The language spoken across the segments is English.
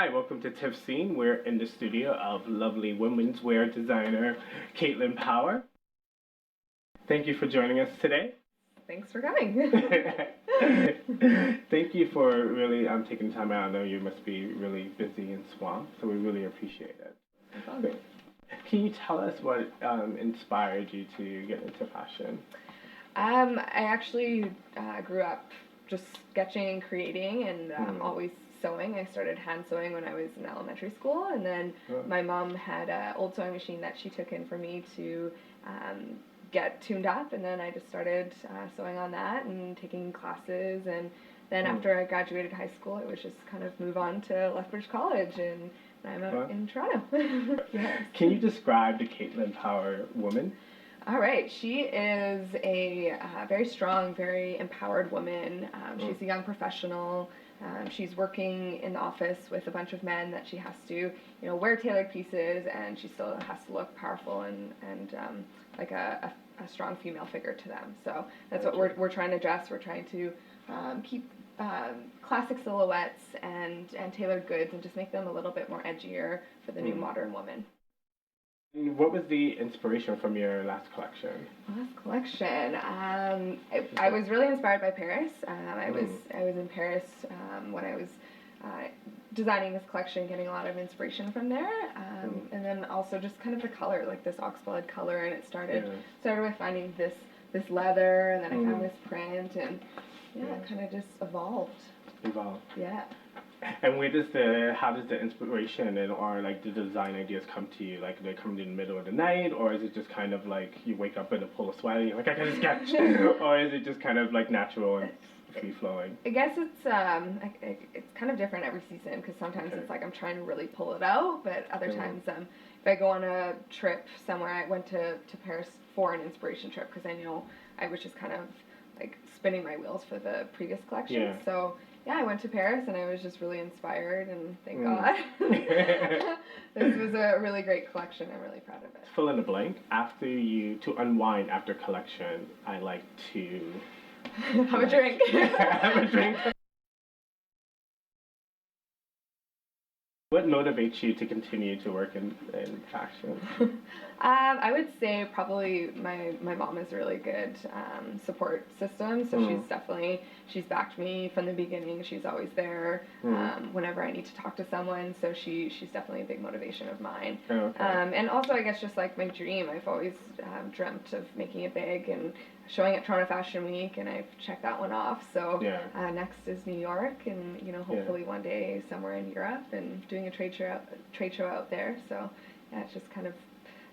Hi, welcome to TIFScene. We're in the studio of lovely women's wear designer Caitlin Power. Thank you for joining us today. Thanks for coming. Thank you for really taking time out. I know you must be really busy and swamped, so we really appreciate it. Okay. Can you tell us what inspired you to get into fashion? I actually grew up just sketching and creating and always sewing. I started hand sewing when I was in elementary school, and then my mom had an old sewing machine that she took in for me to get tuned up, and then I just started sewing on that and taking classes, and then after I graduated high school, it was just kind of move on to Lethbridge College, and I'm out in Toronto. Yes. Can you describe the Caitlin Power woman? All right, she is a very strong, very empowered woman. She's a young professional. She's working in the office with a bunch of men that she has to, wear tailored pieces, and she still has to look powerful and like a strong female figure to them. So that's what we're trying to dress. We're trying to keep classic silhouettes and tailored goods and just make them a little bit more edgier for the new modern woman. What was the inspiration from your last collection? Last collection, I was really inspired by Paris. I was in Paris when I was designing this collection, getting a lot of inspiration from there, and then also just kind of the color, like this ox-blood color, and it started with finding this leather, and then I found this print, and it kind of just evolved. Yeah. And how does the inspiration or like the design ideas come to you? Like, do they come in the middle of the night, or is it just kind of like you wake up in a pool of sweat and you're like, I can sketch, or is it just kind of like natural and free flowing? I guess it's kind of different every season, because sometimes it's like I'm trying to really pull it out, but other times if I go on a trip somewhere, I went to Paris for an inspiration trip because I know I was just kind of like spinning my wheels for the previous collection. Yeah. So I went to Paris and I was just really inspired, and thank God. This was a really great collection. I'm really proud of it. Fill in the blank. To unwind after collection, I like to have a drink. Have a drink. What motivates you to continue to work in fashion? I would say probably my mom is a really good support system. So she's backed me from the beginning. She's always there whenever I need to talk to someone. So she's definitely a big motivation of mine. And also, I guess, just like my dream, I've always dreamt of making it big and showing at Toronto Fashion Week, and I've checked that one off. So next is New York, and hopefully one day somewhere in Europe, and doing a trade show out there. So it's just kind of,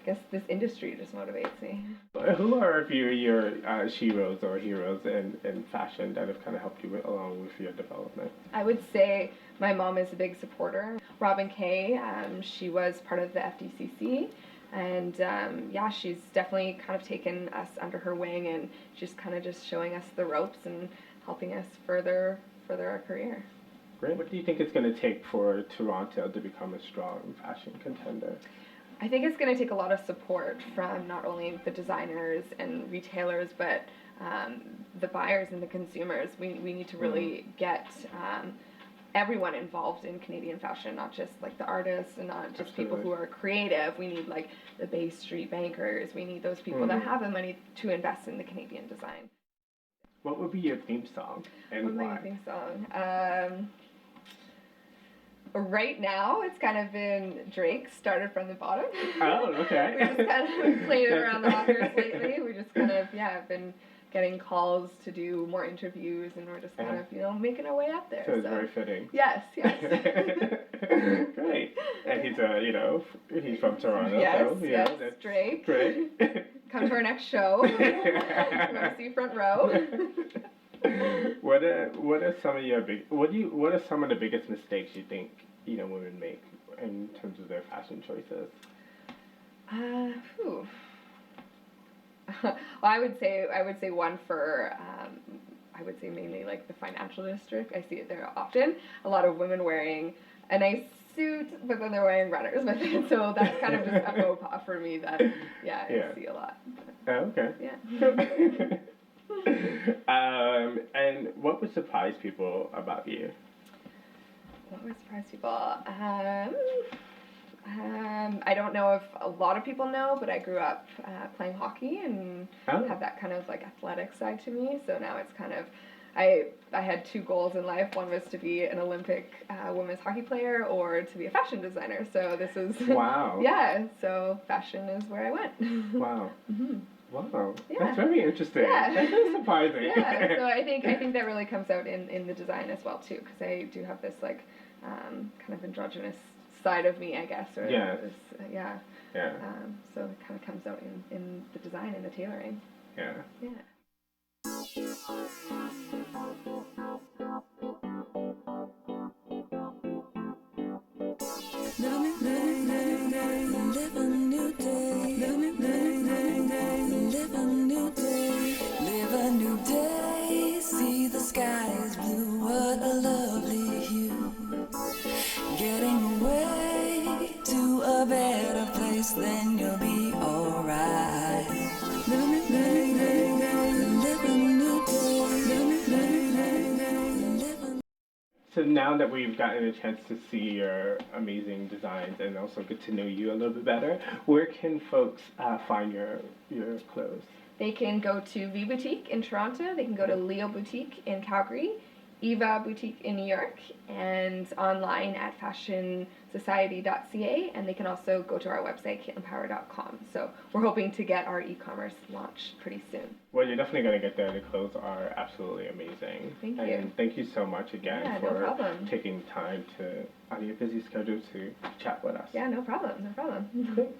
I guess, this industry just motivates me. Who are a few of your sheroes or heroes in fashion that have kind of helped you along with your development? I would say my mom is a big supporter. Robin Kay, she was part of the FDCC. And she's definitely kind of taken us under her wing, and she's kind of just showing us the ropes and helping us further our career. Great. What do you think it's going to take for Toronto to become a strong fashion contender? I think it's going to take a lot of support from not only the designers and retailers, but the buyers and the consumers. We need to really get everyone involved in Canadian fashion, not just like the artists and not just people who are creative. We need like the Bay Street bankers. We need those people that have the money to invest in the Canadian design. What would be your theme song and why? My theme song? Right now, it's kind of been Drake, Started from the Bottom. Oh, okay. We just kind of played it around the office lately. We just kind of, been getting calls to do more interviews, and we're just kind of, making our way up there. So it's very fitting. Yes. Great. And he's from Toronto. Yes, that's Drake. Come to our next show. You want to see front row. What are some of the biggest mistakes you think women make in terms of their fashion choices? Well, I would say one for I would say mainly like the financial district. I see it there often. A lot of women wearing a nice suit, but then they're wearing runners with it. So that's kind of just a faux pas for me that I see a lot. Oh, okay. Yeah. And what would surprise people about you? What would surprise people? I don't know if a lot of people know, but I grew up playing hockey and have that kind of like athletic side to me. So now it's kind of, I had two goals in life. One was to be an Olympic women's hockey player or to be a fashion designer. So this is wow. Yeah. So fashion is where I went. Wow. Mm-hmm. Wow. Yeah. That's very interesting. Yeah. That's very surprising. Yeah. So I think that really comes out in the design as well too, because I do have this like kind of androgynous side of me, I guess. Or Yeah. This, yeah. Yeah. So it kind of comes out in the design and the tailoring. Yeah. Yeah. Live a new day. Live a new day. Live a new day. See the sky is blue. What a lovely hue. Getting away to a better place, then you'll be alright. Live a new day. Live a new day. So now that we've gotten a chance to see your amazing designs and also get to know you a little bit better, where can folks find your clothes? They can go to V Boutique in Toronto. They can go to Leo Boutique in Calgary, Eva Boutique in New York, and online at fashionsociety.ca. And they can also go to our website, KaitlinPower.com. So we're hoping to get our e-commerce launched pretty soon. Well, you're definitely going to get there. The clothes are absolutely amazing. Thank you. And thank you so much again No for problem. taking time to, out of your busy schedule, to chat with us. Yeah, no problem. No problem. Great.